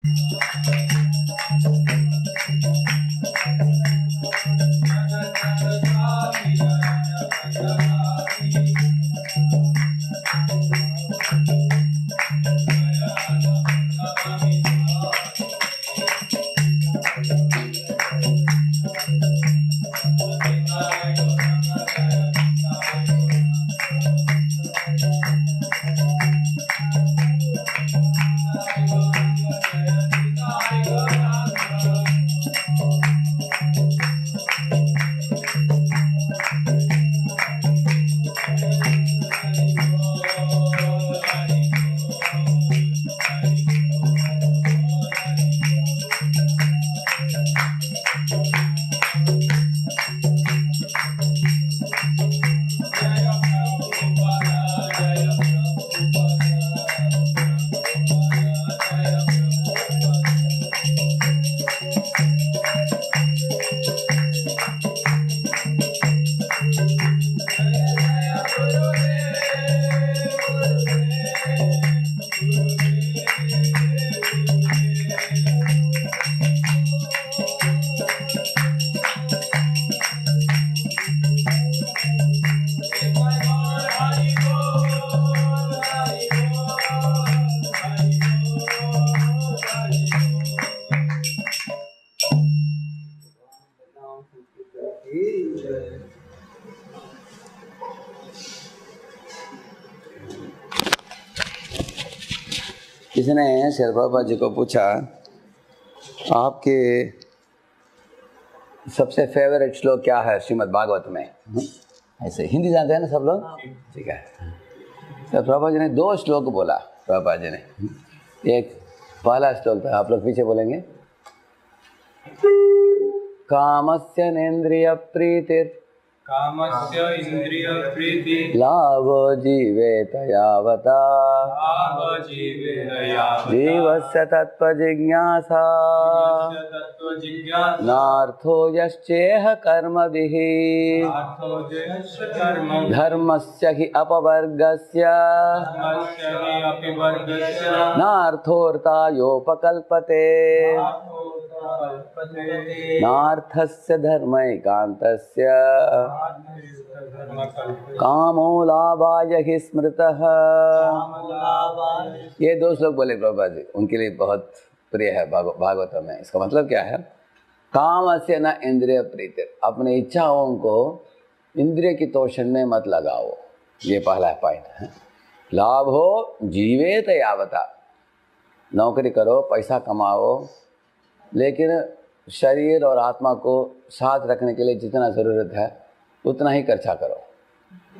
किसी ने श्री प्रभुपाद जी को पूछा, आपके सबसे फेवरेट श्लोक क्या है श्रीमद् भागवत में? ऐसे हिंदी जानते हैं ना सब लोग? ठीक है। तो प्रभुपाद जी ने 2 श्लोक बोला। प्रभुपाद जी ने एक पहला श्लोक था, आप लोग पीछे बोलेंगे, कामस्य नेन्द्रिय प्रीतिर कामस्य इंद्रिय प्रीति लाभो जीवेत यावता जीवस्य तत्व जिज्ञासा नार्थो यश्चेह कर्मभिः धर्मस्य हि अपवर्गस्य नार्थोऽर्थायोपकल्पते नार्थस्य धर्मैकान्तस्य कामो लाभाय हि स्मृतः। ये 2 श्लोक बोले प्रभुपाद जी, उनके लिए बहुत प्रिय है भागवत में। इसका मतलब क्या है? काम से न इंद्रिय प्रीति, अपनी इच्छाओं को इंद्रिय की तोषण में मत लगाओ, ये पहला पॉइंट है। लाभ हो जीवेत यावता, नौकरी करो, पैसा कमाओ, लेकिन शरीर और आत्मा को साथ रखने के लिए जितना ज़रूरत है उतना ही खर्चा करो।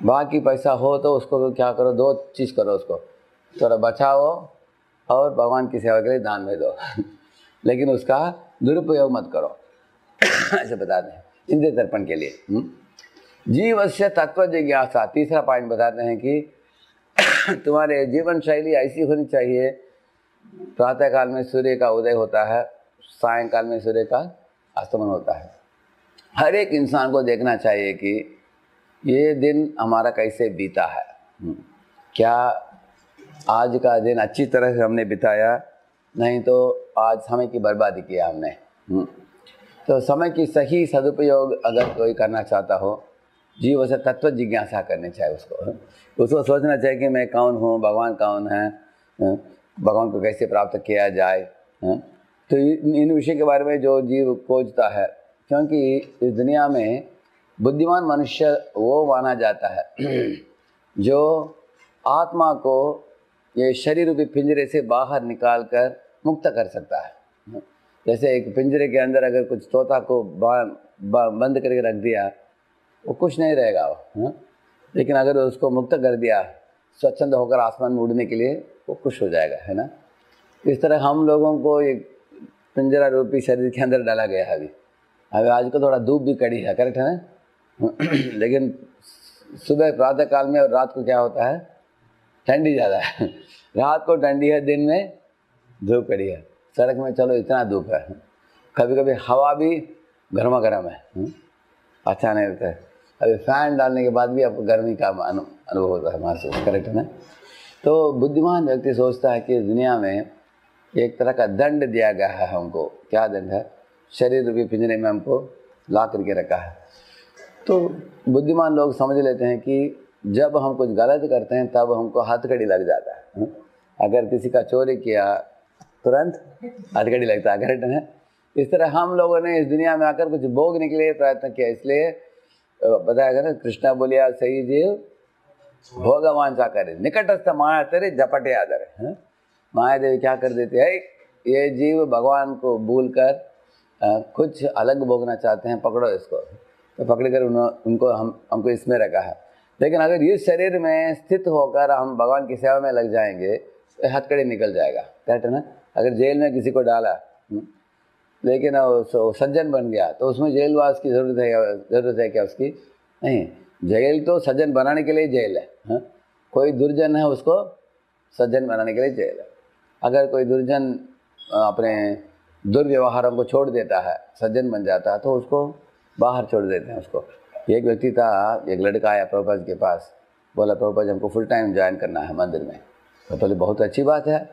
बाकी पैसा हो तो उसको क्या करो, 2 चीज़ करो, उसको थोड़ा बचाओ और भगवान की सेवा के लिए दान में दो लेकिन उसका दुरुपयोग मत करो ऐसे बताते हैं इंद्रिय तर्पण के लिए। जीवस्य तत्व जिज्ञासा, तीसरा पॉइंट बताते हैं कि तुम्हारे जीवन शैली ऐसी होनी चाहिए, प्रातःकाल में सूर्य का उदय होता है, सायंकाल में सूर्य का अस्तमन होता है। हर एक इंसान को देखना चाहिए कि ये दिन हमारा कैसे बीता है, क्या आज का दिन अच्छी तरह से हमने बिताया, नहीं तो आज समय की बर्बादी किया हमने। तो समय की सही सदुपयोग अगर कोई करना चाहता हो, जीव से तत्व जिज्ञासा करनी चाहिए। उसको सोचना चाहिए कि मैं कौन हूँ, भगवान कौन है, भगवान को कैसे प्राप्त किया जाए। तो इन विषय के बारे में जो जीव खोजता है, क्योंकि इस दुनिया में बुद्धिमान मनुष्य वो माना जाता है जो आत्मा को ये शरीर रूपी पिंजरे से बाहर निकाल कर मुक्त कर सकता है। जैसे एक पिंजरे के अंदर अगर कुछ तोता को बंद करके रख दिया, वो कुछ नहीं रहेगा वो, लेकिन अगर उसको मुक्त कर दिया, स्वच्छंद होकर आसमान में उड़ने के लिए, वो खुश हो जाएगा, है ना। इस तरह हम लोगों को एक पिंजरा रूपी शरीर के अंदर डाला गया है। अभी आज को थोड़ा धूप भी कड़ी है, करेक्ट है ना लेकिन सुबह प्रातः काल में और रात को क्या होता है, ठंडी ज़्यादा है रात को ठंडी है, दिन में धूप कड़ी है। सड़क में चलो इतना धूप है, कभी कभी हवा भी गर्मा गर्म है, अच्छा नहीं रहता है। अभी फैन डालने के बाद भी आपको गर्मी का अनुभव होता है, महसूस, करेक्ट है ना। तो बुद्धिमान व्यक्ति सोचता है कि दुनिया में एक तरह का दंड दिया गया है हमको। क्या दंड है? शरीर रूपी पिंजरे में हमको ला करके रखा है। तो बुद्धिमान लोग समझ लेते हैं कि जब हम कुछ गलत करते हैं तब हमको हथकड़ी लग जाता है। अगर किसी का चोरी किया तुरंत हथकड़ी लगता है, करेक्ट है? इस तरह हम लोगों ने इस दुनिया में आकर कुछ भोगने के लिए प्रयत्न किया, इसलिए बताया गया ना, कृष्णा बोलिया सही जीव भोगवान सा करे, निकटस्थ माया तेरे झपटे आदर है। माया देवी क्या कर देती है, ये जीव भगवान को भूल कर कुछ अलग भोगना चाहते हैं, पकड़ो इसको। तो पकड़ कर उनको हमको इसमें रखा है। लेकिन अगर इस शरीर में स्थित होकर हम भगवान की सेवा में लग जाएंगे तो हथकड़ी निकल जाएगा, करेक्ट है ना? अगर जेल में किसी को डाला लेकिन वो सज्जन बन गया तो उसमें जेलवास की ज़रूरत है क्या उसकी? नहीं, जेल तो सज्जन बनाने के लिए जेल है। कोई दुर्जन है उसको सज्जन बनाने के लिए जेल है। अगर कोई दुर्जन अपने दुर्व्यवहारों को छोड़ देता है, सज्जन बन जाता है, तो उसको बाहर छोड़ देते हैं उसको। एक व्यक्ति था, एक लड़का आया प्रभुपाद के पास, बोला प्रभुपाद हमको फुल टाइम ज्वाइन करना है मंदिर में। तो बोले बहुत अच्छी बात है,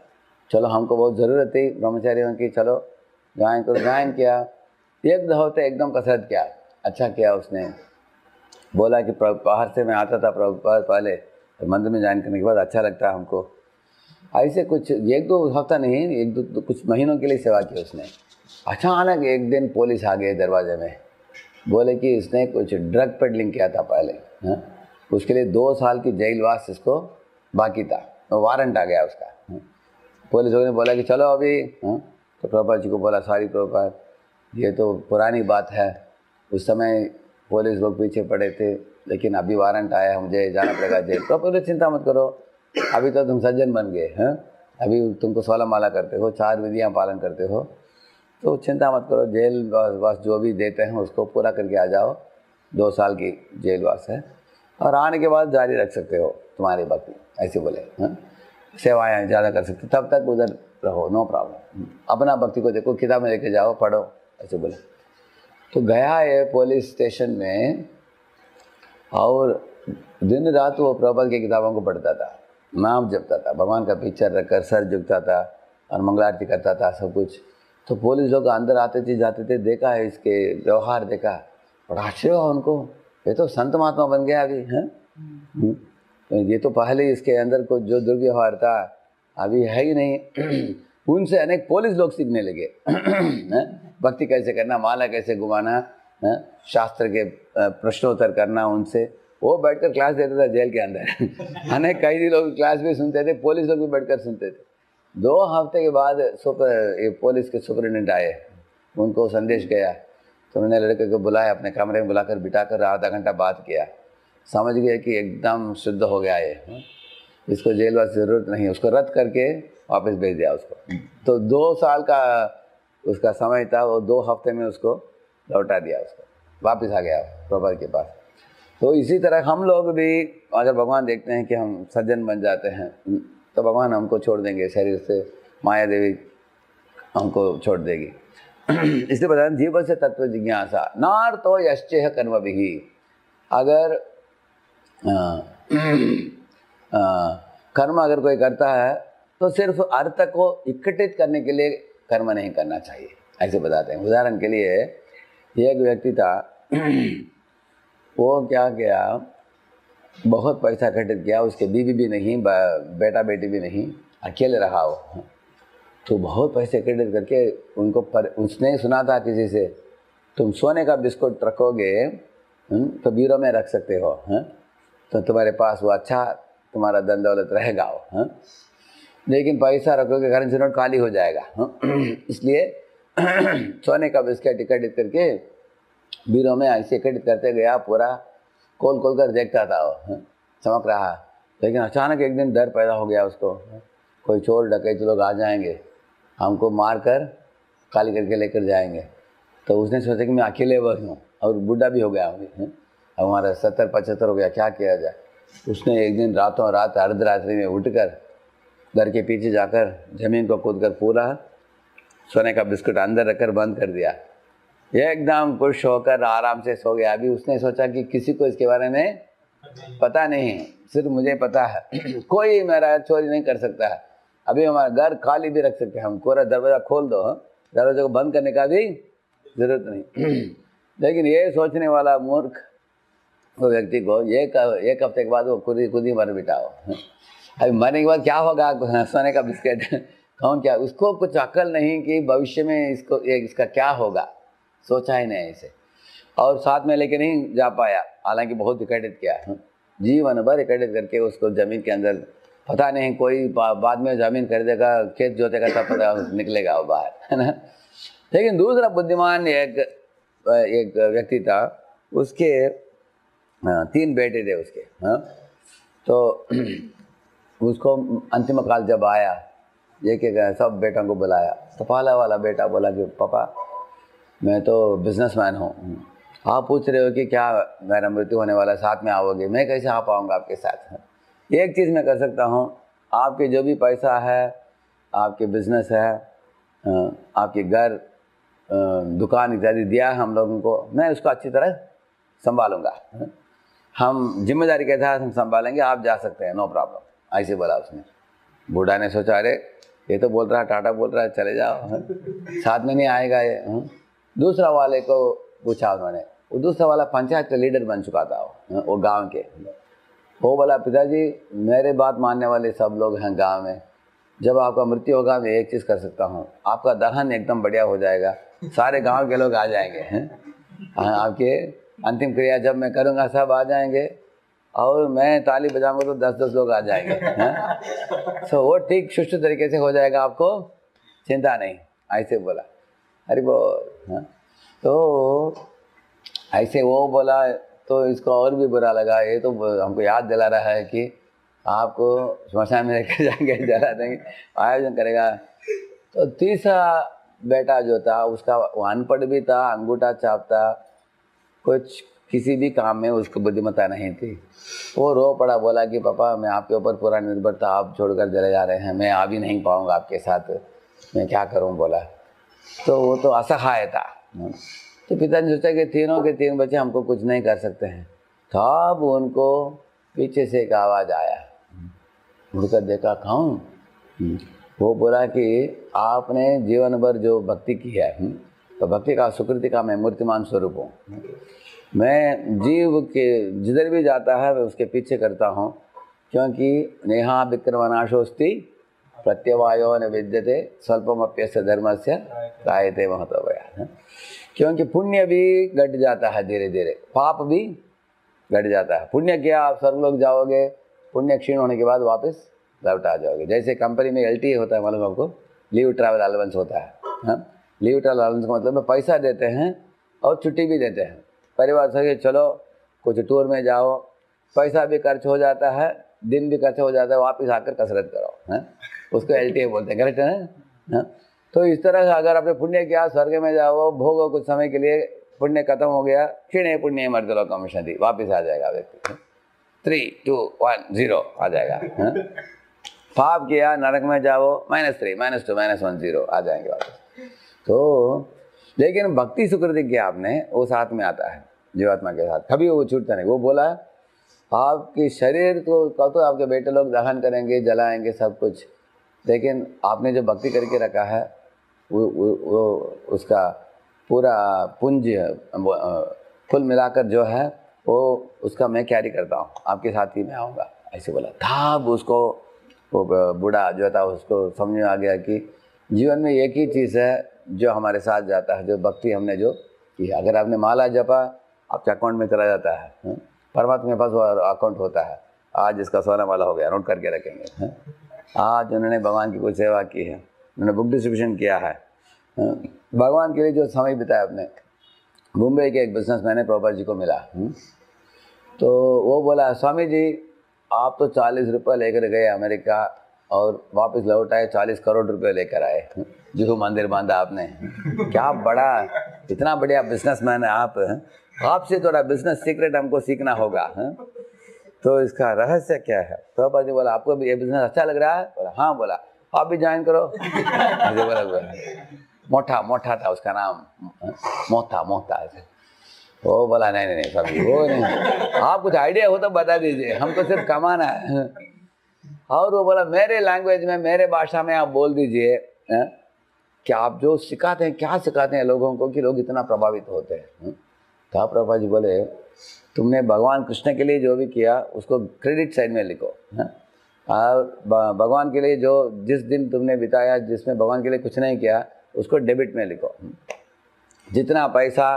चलो हमको बहुत ज़रूरत थी ब्रह्मचारियों की, चलो ज्वाइन करो। ज्वाइन किया, एक हफ्ते एकदम कसरत किया, अच्छा किया उसने। बोला कि बाहर से मैं आता था प्रभुपाद पहले, तो मंदिर में ज्वाइन करने के बाद अच्छा लगता है हमको। ऐसे कुछ 1-2 हफ्ता नहीं, 1-2 कुछ महीनों के लिए सेवा की उसने। अचानक एक दिन पुलिस आ गई दरवाजे में, बोले कि इसने कुछ ड्रग पेडलिंग किया था पहले, उसके लिए 2 साल की जेलवास इसको बाकी था, तो वारंट आ गया उसका। पुलिस वालों ने बोला कि चलो अभी। तो प्रभुपाद जी को बोला सॉरी प्रभुपाद, ये तो पुरानी बात है, उस समय पुलिस लोग पीछे पड़े थे, लेकिन अभी वारंट आया है, मुझे जाना पड़ेगा जेल। प्रभुपाद चिंता मत करो, अभी तो तुम सज्जन बन गए हैं, अभी तुमको 16 माला करते हो, 4 विधियाँ पालन करते हो, तो चिंता मत करो, जेल वास जो भी देते हैं उसको पूरा करके आ जाओ। 2 साल की जेलवास है और आने के बाद जारी रख सकते हो तुम्हारी भक्ति, ऐसे बोले। सेवाएँ ज़्यादा कर सकते, तब तक उधर रहो, नो प्रॉब्लम, अपना भक्ति को देखो, किताब में लेके जाओ, पढ़ो, ऐसे बोले। तो गया ये पुलिस स्टेशन में और दिन रात वो प्रभुपाद की किताबों को पढ़ता था, नाम जपता था, भगवान का पिक्चर रखकर सर झुकता था और मंगलारती करता था, सब कुछ। तो पुलिस लोग अंदर आते थे जाते थे, देखा है इसके व्यवहार, देखा, बड़ा आश्चर्य हुआ उनको, ये तो संत महात्मा बन गया अभी है। ये तो पहले इसके अंदर को जो दुर्व्यवहार था अभी है ही नहीं। उनसे अनेक पुलिस लोग सीखने लगे भक्ति कैसे करना, माला कैसे घुमाना, शास्त्र के प्रश्नोत्तर करना उनसे। वो बैठकर क्लास देता था जेल के अंदर। अनेक कैदी लोग क्लास भी सुनते थे, पुलिस लोग भी बैठकर सुनते थे। 2 हफ्ते के बाद पुलिस के सुपरिटेंडेंट आए, उनको संदेश गया, तो उन्होंने लड़के को बुलाया, अपने कमरे में बुलाकर बिठाकर आधा घंटा बात किया। समझ गए कि एकदम शुद्ध हो गया ये, इसको जेलवास ज़रूरत नहीं, उसको रद्द करके वापस भेज दिया उसको। तो 2 साल का उसका समय था, वो 2 हफ्ते में उसको लौटा दिया, उसको वापस आ गया प्रभुपाद के पास। तो इसी तरह हम लोग भी अगर भगवान देखते हैं कि हम सज्जन बन जाते हैं तो भगवान हमको छोड़ देंगे शरीर से, माया देवी हमको छोड़ देगी। इसलिए बताया जीवन से तत्व जिज्ञासा नार तो यश्चेह कर्म भी। अगर कर्म अगर कोई करता है तो सिर्फ अर्थ को इकट्ठित करने के लिए कर्म नहीं करना चाहिए, ऐसे बताते हैं। उदाहरण के लिए एक व्यक्ति था, वो क्या किया, बहुत पैसा इकट्ठित किया, उसके बीवी भी नहीं, बेटा बेटी भी नहीं, अकेले रहा वो। तो बहुत पैसे इकट्ठित करके उनको उसने सुना था किसी से, तुम सोने का बिस्कुट रखोगे तो बीरो में रख सकते हो, तो तुम्हारे पास वो अच्छा तुम्हारा धन दौलत रहेगा वो, लेकिन पैसा रखोगे करेंसी नोट खाली हो जाएगा। इसलिए सोने का बिस्किट इकट्ठित करके बीरो में ऐसे इकट्ठित करते गया, पूरा खोल खोल कर देखता था वो, चमक रहा। लेकिन अचानक एक दिन डर पैदा हो गया उसको, कोई चोर डकैत लोग आ जाएंगे, हमको मार कर खाली करके लेकर जाएंगे। तो उसने सोचा कि मैं अकेले बस हूँ और बूढ़ा भी हो गया हूँ, अब हमारा 70-75 हो गया, क्या किया जाए। उसने एक दिन रातों रात अर्धरात्रि में उठकर घर के पीछे जाकर ज़मीन को कूद कर पूरा सोने का बिस्कुट अंदर रखकर बंद कर दिया। एकदम खुश होकर आराम से सो गया। अभी उसने सोचा कि किसी को इसके बारे में पता नहीं, सिर्फ मुझे पता है, कोई मेरा चोरी नहीं कर सकता है। अभी हमारा घर खाली भी रख सकते हैं हम, पूरा दरवाज़ा खोल दो, दरवाजे को बंद करने का भी ज़रूरत नहीं। लेकिन ये सोचने वाला मूर्ख वो व्यक्ति को एक हफ्ते के बाद वो खुद ही मर बिठाओ। अभी मरने के बाद क्या होगा, सोने का बिस्किट खाऊं क्या, उसको कुछ अकल नहीं कि भविष्य में इसका क्या होगा, सोचा ही नहीं इसे, और साथ में लेके नहीं जा पाया। हालांकि बहुत इकट्ठित किया, जीवन भर इकट्ठित करके उसको ज़मीन के अंदर, पता नहीं कोई बाद में ज़मीन खरीदेगा, खेत जोतेगा, तब पता निकलेगा वो बाहर, है ना। लेकिन दूसरा बुद्धिमान एक व्यक्ति था, उसके 3 बेटे थे उसके, तो उसको अंतिम काल जब आया, सब बेटों को बुलाया, तो पहला वाला बेटा बोला कि पापा मैं तो बिजनेसमैन हूँ, आप पूछ रहे हो कि क्या मेरा मृत्यु होने वाला, साथ में आओगे, मैं कैसे आ पाऊँगा आपके साथ। एक चीज़ मैं कर सकता हूँ, आपके जो भी पैसा है, आपके बिजनेस है, आपके घर दुकान इत्यादि दिया है हम लोगों को, मैं उसको अच्छी तरह संभालूंगा, हम जिम्मेदारी के साथ हम संभालेंगे, आप जा सकते हैं, नो प्रॉब्लम, ऐसे बोला उसने। बूढ़ा ने सोचा अरे ये तो बोल रहा है, टाटा बोल रहा है, चले जाओ, साथ में नहीं आएगा ये। दूसरा वाले को पूछा उन्होंने, वो दूसरा वाला पंचायत का लीडर बन चुका था, वो गांव के। वो बोला पिताजी मेरे बात मानने वाले सब लोग हैं गांव में, जब आपका मृत्यु होगा मैं एक चीज़ कर सकता हूँ, आपका दहन एकदम बढ़िया हो जाएगा, सारे गांव के लोग आ जाएंगे, आपके अंतिम क्रिया जब मैं करूँगा सब आ जाएंगे, और मैं ताली बजाऊंगा तो 10-10 लोग आ जाएंगे, तो वो ठीक सुष्ठु तरीके से हो जाएगा, आपको चिंता नहीं, ऐसे बोला। अरे वो तो ऐसे वो बोला तो इसको और भी बुरा लगा, ये तो हमको याद दिला रहा है कि आपको श्मशान में लेकर जाएंगे, जला देंगे, आयोजन करेगा। तो तीसरा बेटा जो था उसका वो अनपढ़ भी था, अंगूठा छाप था, कुछ किसी भी काम में उसको बुद्धिमत्ता नहीं थी। वो रो पड़ा, बोला कि पापा मैं आपके ऊपर पूरा निर्भर था, आप छोड़कर चले जा रहे हैं, मैं आ भी नहीं पाऊँगा आपके साथ, मैं क्या करूँ बोला। तो वो तो असहाय था। तो पिता ने सोचा कि तीनों के 3 बच्चे हमको कुछ नहीं कर सकते हैं। तब उनको पीछे से एक आवाज़ आया, मुड़कर देखा कौन, वो बोला कि आपने जीवन भर जो भक्ति की है, तो भक्ति का सुकृति का मैं मूर्तिमान स्वरूप हूँ, मैं जीव के जिधर भी जाता है मैं उसके पीछे करता हूँ, क्योंकि नेहा विक्रमनाशोस्ति प्रत्यवायो न विद्यते स्वल्पमप्यस्य धर्मस्य त्रायते महत्वया। क्योंकि पुण्य भी घट जाता है धीरे धीरे, पाप भी घट जाता है। पुण्य किया आप स्वर्गलोक जाओगे, पुण्य क्षीण होने के बाद वापस लौट आ जाओगे। जैसे कंपनी में LTA होता है, मालूम आपको, लीव ट्रैवल अलाउंस होता है, लीव ट्रैवल अलाउंस का मतलब पैसा देते हैं और छुट्टी भी देते हैं। परिवार से चलो कुछ टूर में जाओ, पैसा भी खर्च हो जाता है, दिन भी खर्च हो जाता है, वापस आकर कसरत करो, उसको LTA बोलते हैं, करेक्ट है ना। तो इस तरह से अगर आपने पुण्य किया, स्वर्ग में जाओ, भोगो कुछ समय के लिए, पुण्य खत्म हो गया, क्षीणे पुण्य मर्दलो कमीशन दी, वापस आ जाएगा व्यक्ति, 3, 2, 1, 0 आ जाएगा। पाप किया, नरक में जाओ, -3, -2, -1, 0 आ जाएंगे वापस। तो लेकिन भक्ति सुकृति किया आपने, वो साथ में आता है जीवात्मा के साथ, कभी वो छूटता नहीं। वो बोला आपकी शरीर को तो आपके बेटे लोग दहन करेंगे, जलाएंगे सब कुछ, लेकिन आपने जो भक्ति करके रखा है वो उसका पूरा पुंज कुल मिलाकर जो है वो उसका मैं कैरी करता हूँ, आपके साथ ही मैं आऊँगा, ऐसे बोला। तब उसको वो बूढ़ा जो था उसको समझ में आ गया कि जीवन में एक ही चीज़ है जो हमारे साथ जाता है, जो भक्ति हमने जो की। अगर आपने माला जपा, आपके अकाउंट में चला जाता है, परमात्मा के पास वो अकाउंट होता है। आज इसका सोना माला हो गया, नोट करके रखेंगे। आज उन्होंने भगवान की कुछ सेवा की है, उन्होंने बुक डिस्ट्रीब्यूशन किया है, भगवान के लिए जो समय बिताया अपने। मुंबई के एक बिजनेसमैन है, प्रभुपाद जी को मिला, तो वो बोला स्वामी जी आप तो 40 रुपये लेकर गए अमेरिका और वापस लौट आए 40 करोड़ रुपए लेकर आए, जो मंदिर बांधा आपने, क्या बड़ा, इतना बढ़िया बिजनेसमैन है आप, आपसे थोड़ा बिजनेस सीक्रेट हमको सीखना होगा। तो इसका रहस्य क्या है? प्रभुपाद जी बोला आपको भी ये बिजनेस अच्छा लग रहा है? बोला हाँ। बोला आप भी ज्वाइन करो। बोला मोठा था उसका नाम, मोहता ऐसे। वो बोला नहीं स्वामी वो नहीं, आप कुछ आइडिया हो तो बता दीजिए, हमको सिर्फ कमाना है। और वो बोला मेरे लैंग्वेज में, मेरे भाषा में आप बोल दीजिए कि आप जो सिखाते हैं, क्या सिखाते हैं लोगों को कि लोग इतना प्रभावित होते हैं। तो प्रभुपाद जी बोले तुमने भगवान कृष्ण के लिए जो भी किया उसको क्रेडिट साइड में लिखो, और भगवान के लिए जो जिस दिन तुमने बिताया जिसमें भगवान के लिए कुछ नहीं किया उसको डेबिट में लिखो। जितना पैसा,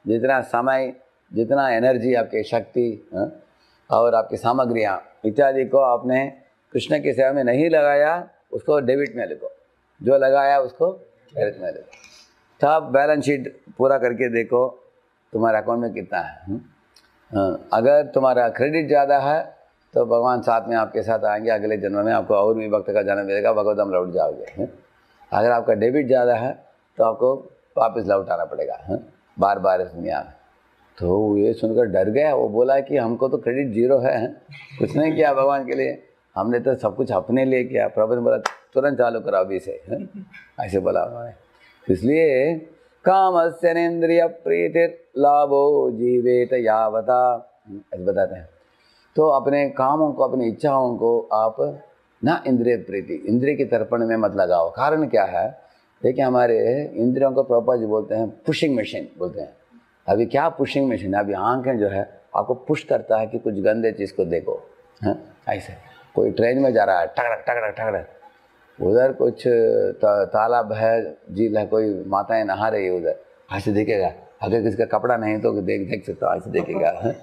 जितना समय, जितना एनर्जी, आपकी शक्ति और आपकी सामग्रियाँ इत्यादि को आपने कृष्ण की सेवा में नहीं लगाया उसको डेबिट में लिखो, जो लगाया उसको क्रेडिट में लिखो। तब बैलेंस शीट पूरा करके देखो तुम्हारे अकाउंट में कितना है। अगर तुम्हारा क्रेडिट ज़्यादा है तो भगवान साथ में आपके साथ आएंगे, अगले जन्म में आपको और भी भक्त का जन्म मिलेगा, भगवतम लौट जाओगे। अगर आपका डेबिट ज़्यादा है तो आपको वापस लौटाना पड़ेगा बार बार इस दुनिया में। तो ये सुनकर डर गया, वो बोला कि हमको तो क्रेडिट जीरो है, कुछ नहीं किया भगवान के लिए, हमने तो सब कुछ अपने लिए किया। प्रभु ने बोला तुरंत चालू करो अभी से, ऐसे बोला उन्होंने। इसलिए कामस्य नेन्द्रिय प्रीतिर लाभो जीवेत यावता, ऐसे बताते हैं। तो अपने कामों को, अपनी इच्छाओं को आप ना इंद्रिय प्रीति, इंद्रिय के तर्पण में मत लगाओ। कारण क्या है, देखिए हमारे इंद्रियों को प्रभुपाद जी बोलते हैं पुशिंग मशीन बोलते हैं। अभी क्या पुशिंग मशीन है, अभी आंखें जो है आपको पुश करता है कि कुछ गंदे चीज़ को देखो। ऐसे कोई ट्रेन में जा रहा है, टकड़क टकड़क टकड़क, उधर कुछ तालाब है, झील है, कोई माताएं नहा रही है, उधर ऐसे देखेगा। अगर किसी का कपड़ा नहीं तो देख सकते हो, ऐसे देखेगा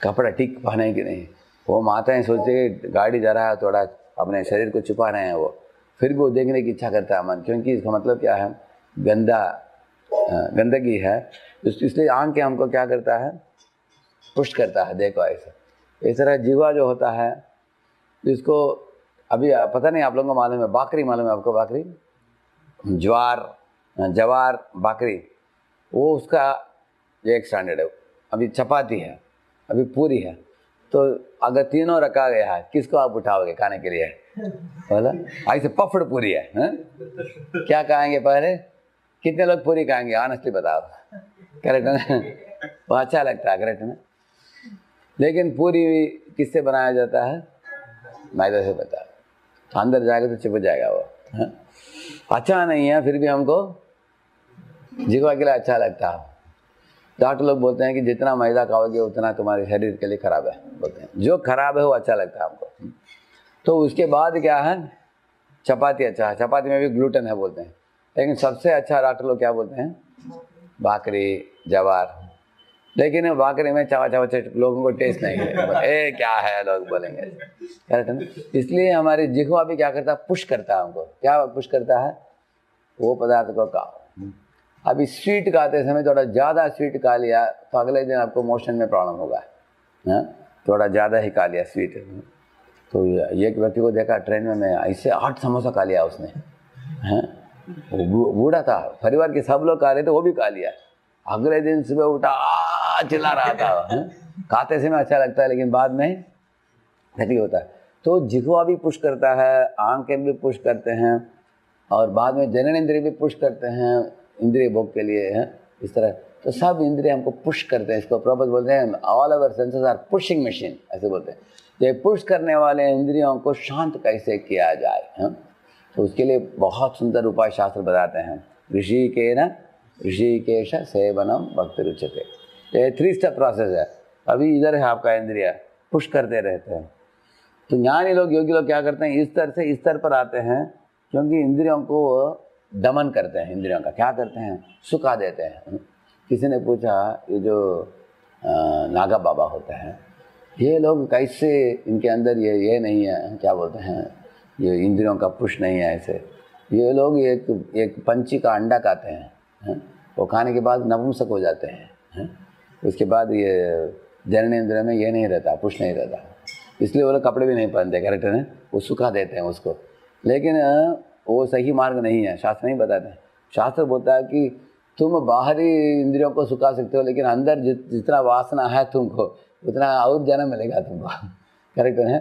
कपड़ा ठीक पहने कि नहीं। वो माताएं सोचते गाड़ी जा रहा है, थोड़ा अपने शरीर को छुपा रहे हैं, वो फिर भी वो देखने की इच्छा करता है मन, क्योंकि इसका मतलब क्या है, गंदगी है। इसलिए आंख के हमको क्या करता है, पुश करता है, देखो ऐसा। इस तरह जीवा जो होता है इसको अभी पता नहीं आप लोगों को मालूम है, बाकरी मालूम है आपको, बाकरी, जवार बाकरी, वो उसका एक स्टैंडर्ड है। अभी चपाती है, अभी पूरी है, तो अगर तीनों रखा गया है किसको आप उठाओगे खाने के लिए, बोला ऐसे पफड़ पूरी है, क्या खाएंगे पहले, कितने लोग पूरी खाएंगे ऑनेस्टली बताओ, करेक्ट है ना, वो अच्छा लगता है, करेक्ट है ना। लेकिन पूरी किससे बनाया जाता है, मैदा से बता, तो अंदर जाएगा तो चिपक जाएगा वो, अच्छा नहीं है, फिर भी हमको जिगवा के लिए अच्छा लगता है। डॉक्टर लोग बोलते हैं कि जितना मैदा खाओगे उतना तुम्हारे शरीर के लिए खराब है, बोलते हैं जो खराब है वो अच्छा लगता है हमको। तो उसके बाद क्या है, चपाती अच्छा है, चपाती में भी ग्लूटेन है बोलते हैं, लेकिन सबसे अच्छा डॉक्टर लोग क्या बोलते हैं, बाकरी, जवार। लेकिन बाकरी में चवा चवा लोगों को टेस्ट नहीं है, ए क्या है लोग बोलेंगे, करेक्ट है ना। इसलिए हमारी जिह्वा भी क्या करता है, पुश करता है हमको, क्या पुश करता है, वो पदार्थ को खाओ। अभी स्वीट खाते समय थोड़ा ज़्यादा स्वीट खा लिया तो अगले दिन आपको मोशन में प्रॉब्लम होगा, थोड़ा ज़्यादा ही खा लिया स्वीट। तो एक व्यक्ति को देखा ट्रेन में, मैं ऐसे 8 समोसा खा लिया उसने, वो बूढ़ा था, परिवार के सब लोग खा रहे थे, वो भी खा लिया। अगले दिन सुबह उठा चिल्ला रहा था। खाते समय अच्छा लगता है लेकिन बाद में तकलीफ होता है। तो जिह्वा भी पुश करता है, आंखें भी पुश करते हैं, और बाद में जननेंद्रिय भी पुश करते हैं इंद्रिय भोग के लिए, है इस तरह। तो सब इंद्रिय हमको पुश करते हैं, इसको प्रभुपाद बोलते हैं all our senses are pushing machine, ऐसे बोलते हैं। ये पुश करने वाले इंद्रियों को शांत कैसे किया जाए, तो उसके लिए बहुत सुंदर उपाय शास्त्र बताते हैं। ऋषिकेश सेवनम भक्ति रुचते, ये 3 स्टेप प्रोसेस है। अभी इधर है आपका इंद्रिय, पुश करते रहते हैं। तो ज्ञानी लोग, योगी लोग क्या करते हैं, इस स्तर से इस स्तर पर आते हैं, क्योंकि इंद्रियों को दमन करते हैं, इंद्रियों का क्या करते हैं, सुखा देते हैं। किसी ने पूछा, ये जो नागा बाबा होते हैं, ये लोग कैसे, इनके अंदर ये नहीं है, क्या बोलते हैं, ये इंद्रियों का पुश नहीं है ऐसे। ये लोग एक पंछी का अंडा खाते हैं, वो खाने के बाद नपुंसक हो जाते हैं, उसके बाद ये जननेंद्रिय में ये नहीं रहता, पुश नहीं रहता, इसलिए वो लोग कपड़े भी नहीं पहनते, करेक्ट है, वो सुखा देते हैं उसको। लेकिन वो सही मार्ग नहीं है, शास्त्र नहीं बताते। शास्त्र बोलता है कि तुम बाहरी इंद्रियों को सुखा सकते हो, लेकिन अंदर जितना वासना है तुमको उतना और जन्म मिलेगा तुमको, करेक्ट है।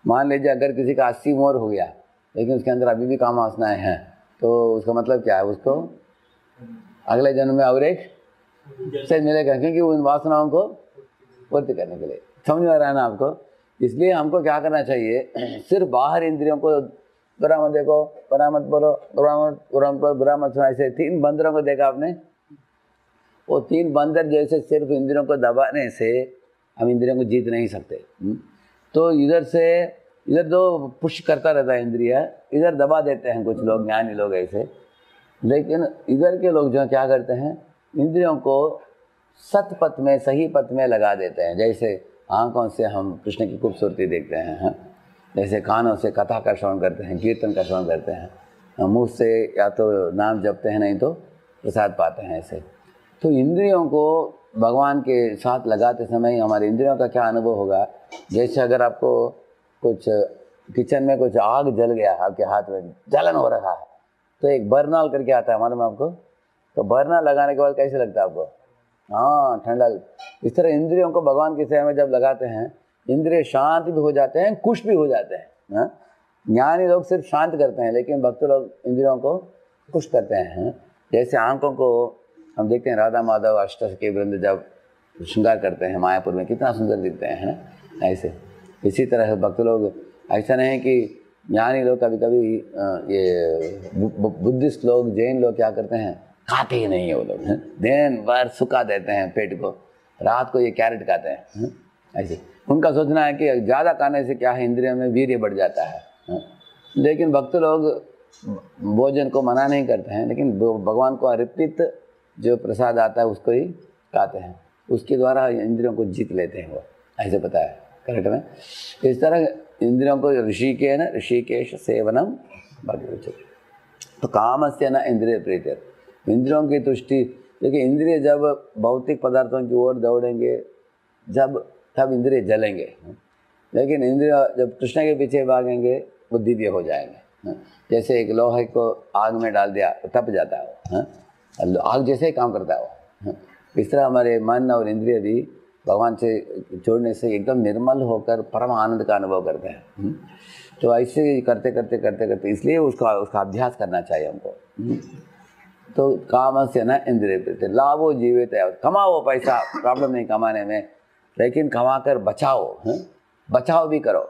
मान लीजिए अगर किसी का 80 उम्र हो गया लेकिन उसके अंदर अभी भी काम वासनाएं हैं, तो उसका मतलब क्या है, उसको अगले जन्म में और एक से मिलेगा, क्योंकि उन वासनाओं को पूर्ति करने के लिए। समझ में आ रहा है ना आपको। इसलिए हमको क्या करना चाहिए, सिर्फ बाहर इंद्रियों को बुरा मत देखो, बुरा मत बोलो, बुरा मत सुनो, ऐसे 3 बंदरों को देखा आपने? वो 3 बंदर जैसे सिर्फ इंद्रियों को दबाने से हम इंद्रियों को जीत नहीं सकते। तो इधर तो पुश करता रहता है इंद्रिय, इधर दबा देते हैं कुछ लोग, ज्ञानी लोग ऐसे। लेकिन इधर के लोग जो क्या करते हैं, इंद्रियों को सतपथ में, सही पथ में लगा देते हैं। जैसे आँखों से हम कृष्ण की खूबसूरती देखते हैं, जैसे कानों से कथा का श्रवण करते हैं, कीर्तन का श्रवण करते हैं, मुँह से या तो नाम जपते हैं, नहीं तो प्रसाद पाते हैं ऐसे। तो इंद्रियों को भगवान के साथ लगाते समय हमारे इंद्रियों का क्या अनुभव होगा, जैसे अगर आपको कुछ किचन में कुछ आग जल गया, आपके हाथ में जलन हो रहा है, तो एक बर्नल करके आता है, मालूम है आपको? तो बर्नल लगाने के बाद कैसे लगता है आपको? हाँ, ठंडक। इस तरह इंद्रियों को भगवान की सेवा में जब लगाते हैं, इंद्रिय शांत भी हो जाते हैं, खुश भी हो जाते हैं। ज्ञानी लोग सिर्फ शांत करते हैं, लेकिन भक्त लोग इंद्रियों को खुश करते हैं। जैसे आंखों को हम देखते हैं, राधा माधव अष्टसखी वृंद जब श्रृंगार करते हैं मायापुर में, कितना सुंदर दिखते हैं ना, ऐसे। इसी तरह भक्त लोग, ऐसा नहीं कि ज्ञानी लोग कभी कभी ये बुद्धिस्ट लोग, जैन लोग क्या करते हैं, खाते ही नहीं है वो लोग, दिन भर सुखा देते हैं पेट को, रात को ये कैरेट खाते हैं ऐसे। उनका सोचना है कि ज़्यादा खाने से क्या है, इंद्रियों में वीर्य बढ़ जाता है। लेकिन भक्त लोग भोजन को मना नहीं करते हैं, लेकिन भगवान को अर्पित जो प्रसाद आता है उसको ही खाते हैं, उसके द्वारा इंद्रियों को जीत लेते हैं वो, ऐसे पता है, करेक्ट में। इस तरह इंद्रियों को ऋषिकेश सेवनम भगवत। तो कामस्य न इंद्रिय प्रीतिर, इंद्रियों की तुष्टि। देखिए, इंद्रिय जब भौतिक पदार्थों की ओर दौड़ेंगे तब इंद्रिय जलेंगे, लेकिन इंद्रिय जब कृष्ण के पीछे भागेंगे वो दिव्य हो जाएंगे। जैसे एक लोहे को आग में डाल दिया तो तप जाता है वो, आग जैसे ही काम करता है वो। इस तरह हमारे मन और इंद्रिय भी भगवान से जोड़ने से एकदम निर्मल होकर परम आनंद का अनुभव करते हैं। तो ऐसे करते करते इसलिए उसका अभ्यास करना चाहिए हमको। तो काम से न इंद्रिय प्रीति, लाभो जीवित है, कमाओ पैसा, प्रॉब्लम नहीं कमाने में, लेकिन कमा कर बचाओ भी करो।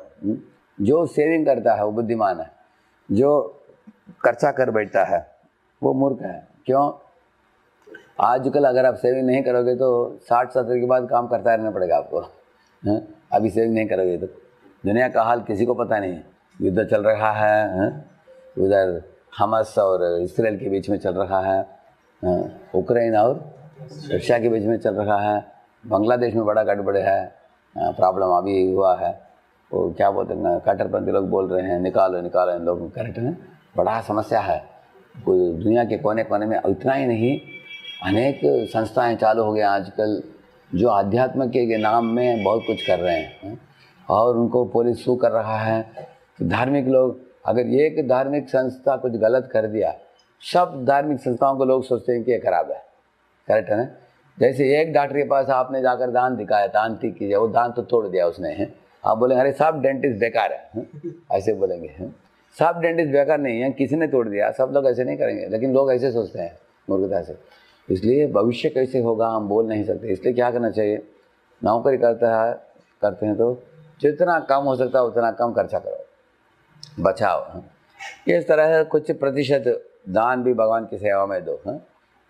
जो सेविंग करता है वो बुद्धिमान है, जो खर्चा कर बैठता है वो मूर्ख है। क्यों? आजकल अगर आप सेविंग नहीं करोगे तो 60-70 के बाद काम करता रहना पड़ेगा आपको। अभी सेविंग नहीं करोगे तो दुनिया का हाल किसी को पता नहीं। युद्ध चल रहा है, उधर हमास और इसराइल के बीच में चल रहा है, उक्रेन और रशिया के बीच में चल रहा है, बांग्लादेश में बड़ा गड़बड़ है, प्रॉब्लम अभी हुआ है। वो क्या बोलते हैं, कट्टरपंथी लोग बोल रहे हैं निकालो इन लोगों, करेक्ट है, बड़ा समस्या है। दुनिया के कोने कोने में, इतना ही नहीं, अनेक संस्थाएं चालू हो गए आजकल जो आध्यात्म के नाम में बहुत कुछ कर रहे हैं, और उनको पुलिस सू कर रहा है। धार्मिक लोग, अगर एक धार्मिक संस्था कुछ गलत कर दिया, सब धार्मिक संस्थाओं को लोग सोचते हैं कि ये खराब है, करेक्ट है ना। जैसे एक डॉक्टर के पास आपने जाकर दान दिखाया, दान ठीक कीजिए, वो दान तो तोड़ दिया उसने, आप बोलेंगे अरे सब डेंटिस्ट बेकार है, ऐसे बोलेंगे। सब डेंटिस्ट बेकार नहीं है, किसी ने तोड़ दिया, सब लोग ऐसे नहीं करेंगे, लेकिन लोग ऐसे सोचते हैं मूर्खता से। इसलिए भविष्य कैसे होगा हम बोल नहीं सकते। इसलिए क्या करना चाहिए, नौकरी करते हैं तो जितना कम हो सकता है उतना कम खर्चा करो, बचाओ। इस तरह कुछ प्रतिशत दान भी भगवान की सेवा में दो,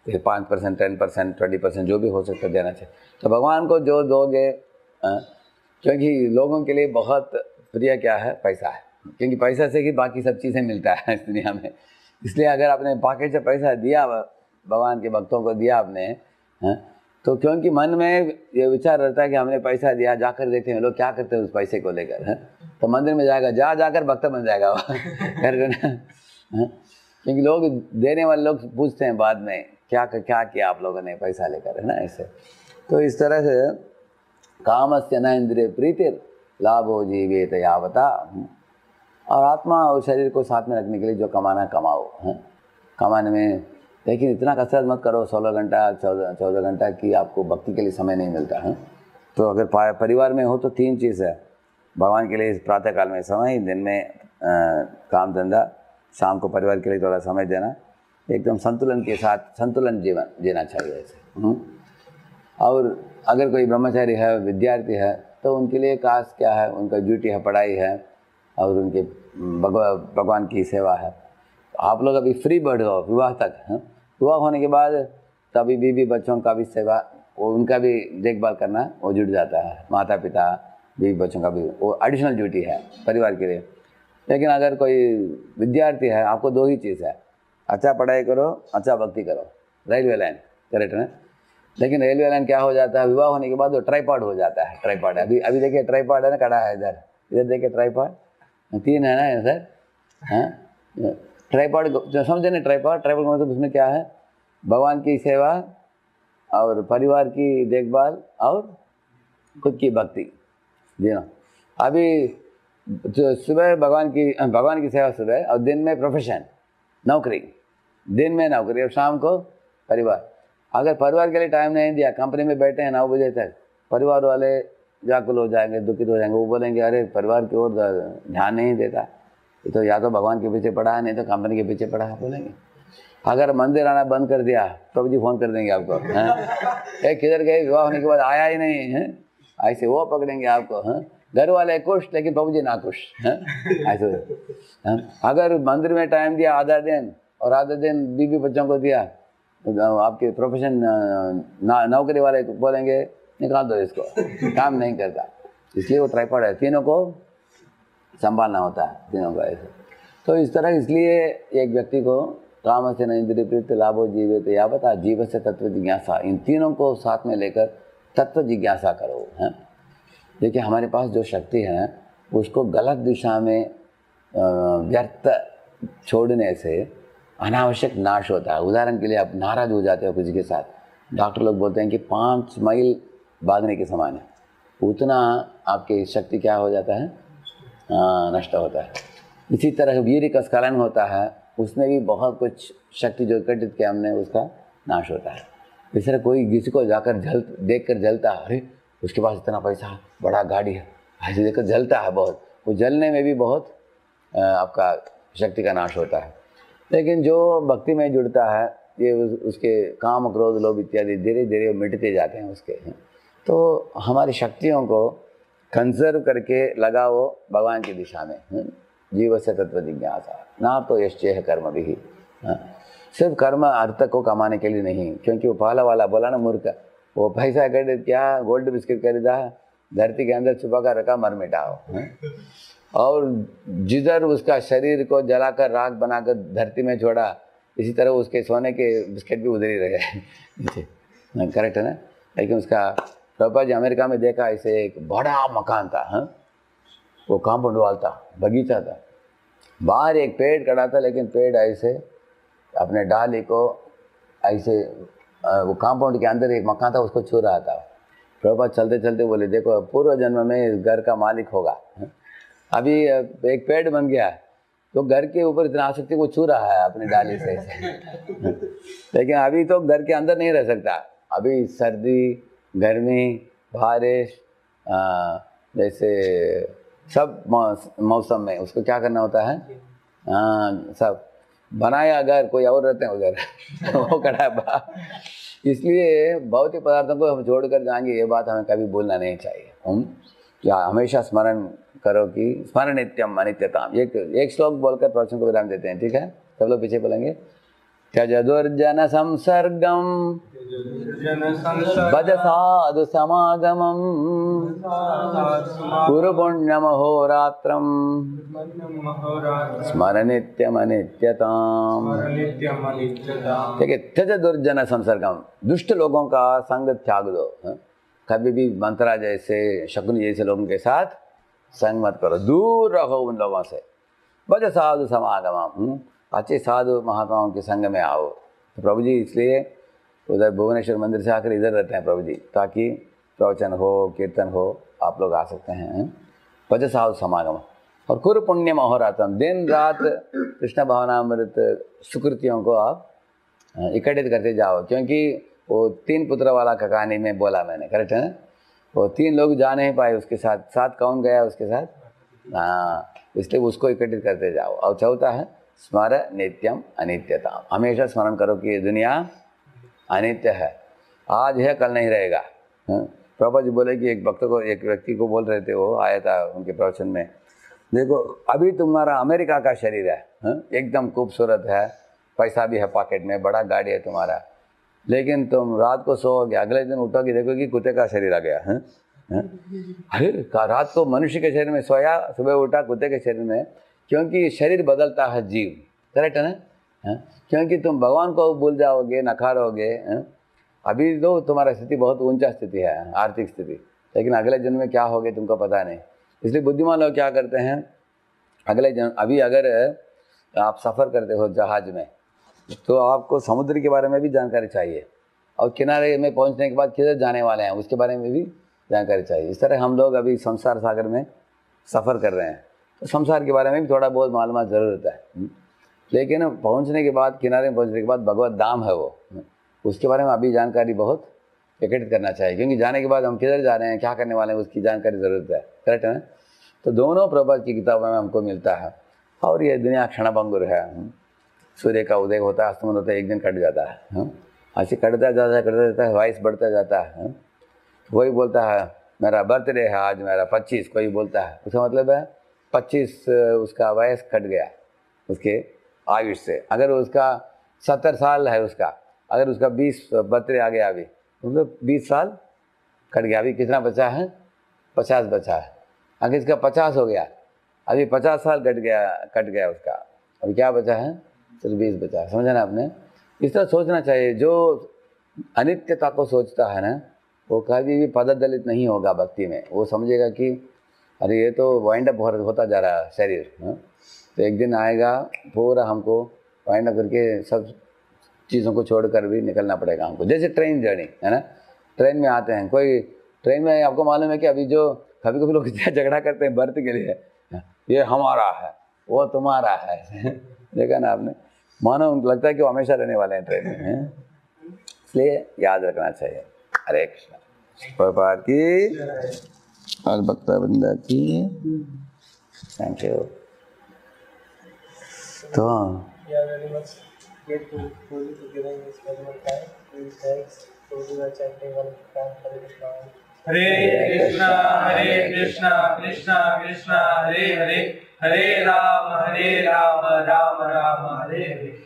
5%, 10%, 20% जो भी हो सकता है देना चाहिए। तो भगवान को जो दोगे, क्योंकि लोगों के लिए बहुत प्रिय क्या है, पैसा है, क्योंकि पैसा से ही बाकी सब चीज़ें मिलता है इस दुनिया में। इसलिए अगर आपने पॉकेट से पैसा दिया, भगवान के भक्तों को दिया आपने, तो क्योंकि मन में ये विचार रहता है कि हमने पैसा दिया, जाकर देखते हैं लोग क्या करते हैं उस पैसे को लेकर, तो मंदिर में जाएगा, जाकर भक्त बन जाएगा क्योंकि लोग देने वाले लोग पूछते हैं बाद में क्या किया आप लोगों ने पैसा लेकर, है ना, ऐसे। तो इस तरह से कामस्य न इंद्रिय प्रीतिर लाभो जीवेत यावता, और आत्मा और शरीर को साथ में रखने के लिए जो कमाना है कमाओ, कमाने में, लेकिन इतना कसरत मत करो 16 घंटा 14 घंटा की आपको भक्ति के लिए समय नहीं मिलता है। तो अगर परिवार में हो तो 3 चीज़ है भगवान के लिए, प्रातःकाल में समय, दिन में काम धंधा, शाम को परिवार के लिए थोड़ा समय देना, एकदम संतुलन के साथ संतुलन जीवन जीना चाहिए ऐसे। और अगर कोई ब्रह्मचारी है, विद्यार्थी है, तो उनके लिए कास्ट क्या है, उनका ड्यूटी है पढ़ाई है और उनके भगवान की सेवा है। आप लोग अभी फ्री बर्ड हो विवाह तक, विवाह होने के बाद तभी बीवी बच्चों का भी सेवा, वो उनका भी देखभाल करना वो जुड़ जाता है। माता पिता बीवी बच्चों का भी वो एडिशनल ड्यूटी है परिवार के लिए। लेकिन अगर कोई विद्यार्थी है, आपको दो ही चीज़ है, अच्छा पढ़ाई करो, अच्छा भक्ति करो, रेलवे लाइन, करेक्ट है। लेकिन रेलवे लाइन क्या हो जाता है, विवाह होने के बाद वो ट्राईपॉड हो जाता है। ट्राईपॉड अभी देखिए, ट्राईपॉड है ना, खड़ा है इधर देखिए, ट्राईपॉड 3 है ना सर, हाँ ट्राईपॉड जो समझे ना, ट्राईपॉड का मतलब उसमें क्या है, भगवान की सेवा और परिवार की देखभाल और खुद की भक्ति, जी ना। अभी तो सुबह भगवान की सेवा सुबह, और दिन में प्रोफेशन नौकरी, दिन में नौकरी और शाम को परिवार। अगर परिवार के लिए टाइम नहीं दिया, कंपनी में बैठे हैं 9 बजे तक, परिवार वाले व्याकुल हो जाएंगे, दुखित हो जाएंगे, वो बोलेंगे अरे परिवार की ओर ध्यान नहीं देता, ये तो या तो भगवान के पीछे पड़ा है, नहीं तो कंपनी के पीछे पड़ा है, बोलेंगे। अगर मंदिर आना बंद कर दिया, प्रभु जी फोन कर देंगे आपको, हैं किधर गए, विवाह होने के बाद आया ही नहीं है, ऐसे वो पकड़ेंगे आपको। घर वाले खुश लेकिन प्रभु जी ना खुश, ऐसे। अगर मंदिर में टाइम दिया आधा दिन और आधा दिन बीवी बच्चों को दिया, आपके प्रोफेशन नौकरी वाले बोलेंगे निकाल दो इसको, काम नहीं करता। इसलिए वो ट्राईपॉड है, तीनों को संभालना होता है, तीनों को ऐसे। तो इस तरह इसलिए एक व्यक्ति को काम से न इंद्रिय प्रवृत्ति लाभो जीवित यावत जीव से तत्व जिज्ञासा, इन तीनों को साथ में लेकर तत्व जिज्ञासा करो। हैं देखिए, हमारे पास जो शक्ति है उसको गलत दिशा में व्यर्थ छोड़ने से अनावश्यक नाश होता है। उदाहरण के लिए, आप नाराज हो जाते हो किसी के साथ, डॉक्टर लोग बोलते हैं कि 5 मील भागने के समान है, उतना आपकी शक्ति क्या हो जाता है, नष्ट होता है। इसी तरह वीर का स्खलन होता है, उसमें भी बहुत कुछ शक्ति जो इकट्ठित किया हमने, उसका नाश होता है। इस तरह कोई किसी को जाकर देख कर जलता है, अरे उसके पास इतना पैसा, बड़ा गाड़ी है, ऐसे देखकर जलता है बहुत, वो जलने में भी बहुत आपका शक्ति का नाश होता है। लेकिन जो भक्ति में जुड़ता है, ये उसके काम क्रोध लोभ इत्यादि धीरे धीरे मिटते जाते हैं उसके। तो हमारी शक्तियों को कंजर्व करके लगाओ भगवान की दिशा में। जीव से तत्व जिज्ञासा ना तो यश्चेह कर्म भी, सिर्फ कर्म अर्थ को कमाने के लिए नहीं, क्योंकि वो पहला वाला बोला ना मूर्ख, वो पैसा इकट्ठे क्या गोल्ड बिस्किट खरीदा, धरती के अंदर छुपा कर रखा, मर मिटाओ। और जिधर उसका शरीर को जलाकर राख बनाकर धरती में छोड़ा, इसी तरह उसके सोने के बिस्किट भी उधर ही रहे। करेक्ट है ना। लेकिन उसका प्रभुपाद जी अमेरिका में देखा, ऐसे एक बड़ा मकान था, वो कंपाउंड वाल था, बगीचा था, बाहर एक पेड़ खड़ा था, लेकिन पेड़ ऐसे अपने डाली को ऐसे वो कंपाउंड के अंदर एक मकान था, उसको छू रहा था। प्रभुपाद चलते चलते बोले, देखो पूर्व जन्म में इस घर का मालिक होगा, अभी एक पेड़ बन गया तो घर के ऊपर इतना आसक्ति को छू रहा है अपनी डाली से। लेकिन अभी तो घर के अंदर नहीं रह सकता, अभी सर्दी गर्मी बारिश जैसे सब मौसम में उसको क्या करना होता है, सब बनाया घर, कोई और रहते हैं उधर वो खड़ा बाहर। इसलिए भौतिक पदार्थों को हम छोड़कर जाएंगे, ये बात हमें कभी भूलना नहीं चाहिए। हम क्या हमेशा स्मरण करो कि स्मरण नित्यम अनित्यताम। एक श्लोक बोलकर प्रश्न को विराम देते हैं, ठीक है। सब लोग पीछे बोलेंगे, त्यज दुर्जन संसर्गम भज साधु समागमम कुरु पुण्यम अहोरात्रम स्मरण नित्यम अनित्यताम। ठीक है, त्यज दुर्जन संसर्गम, दुष्ट लोगों का संग त्याग दो। कभी भी मंत्रा जैसे शकुनी जैसे लोगों के साथ संग मत करो, दूर रहो उन लोगों से। भज साधु समागमम, अच्छे साधु महात्माओं के संग में आओ। तो प्रभु जी इसलिए उधर भुवनेश्वर मंदिर से आकर इधर रहते हैं प्रभु जी, ताकि प्रवचन हो कीर्तन हो आप लोग आ सकते हैं। भज साधु समागम और कुरु पुण्यम अहोरात्रम, दिन रात कृष्ण भावनामृत सुकृतियों को आप इकट्ठित करते जाओ। क्योंकि वो 3 पुत्र वाला का कहानी में बोला मैंने, करेक्ट है ना। वो 3 लोग जा नहीं पाए उसके साथ, साथ कौन गया उसके साथ, इसलिए उसको इकट्ठित करते जाओ। और चौथा है स्मर नित्यम अनित्यता, हमेशा स्मरण करो कि ये दुनिया अनित्य है, आज है कल नहीं रहेगा। प्रभुपाद जी बोले कि एक भक्त को, एक व्यक्ति को बोल रहे थे, वो आया था उनके प्रवचन में, देखो अभी तुम्हारा अमेरिका का शरीर है, एकदम खूबसूरत है, पैसा भी है पॉकेट में, बड़ा गाड़ी है तुम्हारा, लेकिन तुम रात को सोओगे, अगले दिन उठोगे देखोगे कुत्ते का शरीर आ गया। अरे रात को मनुष्य के शरीर में सोया, सुबह उठा कुत्ते के शरीर में, क्योंकि शरीर बदलता है जीव, करेक्ट है ना? क्योंकि तुम भगवान को भूल जाओगे, नकारोगे। अभी तो तुम्हारा स्थिति बहुत ऊंचा स्थिति है, आर्थिक स्थिति, लेकिन अगले जन्म में क्या होगे तुमको पता नहीं। इसलिए बुद्धिमान लोग क्या करते हैं, अगले जन्म, अभी अगर आप सफ़र करते हो जहाज में, तो आपको समुद्र के बारे में भी जानकारी चाहिए, और किनारे में पहुंचने के बाद किधर जाने वाले हैं उसके बारे में भी जानकारी चाहिए। इस तरह हम लोग अभी संसार सागर में सफ़र कर रहे हैं, तो संसार के बारे में भी थोड़ा बहुत मालूमात ज़रूर होता है, लेकिन पहुंचने के बाद, किनारे में पहुंचने के बाद भगवत धाम है वो, उसके बारे में अभी जानकारी बहुत एकत्रित करना चाहिए, क्योंकि जाने के बाद हम किधर जा रहे हैं, क्या करने वाले हैं, उसकी जानकारी ज़रूरत है, करेक्ट है ना? तो दोनों प्रभुपाद की किताबों में हमको मिलता है। और ये दुनिया क्षणभंगुर है, सूर्य का उदय होता है, अस्तमन होता है, एक दिन कट जाता है, ऐसे कटता जाता है, वयस बढ़ता जाता है। कोई बोलता है मेरा बर्थडे है आज, मेरा 25, कोई बोलता है, उसका मतलब है 25 उसका वयस कट गया उसके आयुष से। अगर उसका 70 साल है उसका, अगर उसका 20 बर्थडे आ गया अभी, मतलब 20 साल कट गया, अभी कितना बचा है? 50 बचा है। अगर इसका 50 हो गया, अभी 50 साल कट गया उसका, अभी क्या बचा है? सिर्फ 20 बचा है। समझा ना आपने? इस तरह सोचना चाहिए। जो अनित्यता को सोचता है ना, वो कभी भी पददलित नहीं होगा भक्ति में। वो समझेगा कि अरे ये तो वाइंड अप होता जा रहा है शरीर, तो एक दिन आएगा पूरा हमको वाइंड अप करके सब चीज़ों को छोड़कर भी निकलना पड़ेगा हमको। जैसे ट्रेन जर्नी है ना, ट्रेन में आते हैं, कोई ट्रेन में आपको मालूम है कि अभी जो कभी कभी लोग झगड़ा करते हैं बर्थ के लिए, ये हमारा है, वो तुम्हारा है, देखा ना आपने? मानो उनको लगता है कि वो हमेशा रहने वाले हैं ट्रेन में, इसलिए याद रखना चाहिए। हरे कृष्ण। प्रभुपाद की और भक्त वृंदा की थैंक यू। तो Yeah, very much grateful for you giving this very much time. Please thanks. So we are chanting one time Hare Krishna. Hare Krishna, Krishna Krishna, Hare Hare, Hare Rama, Rama Rama, Hare Hare.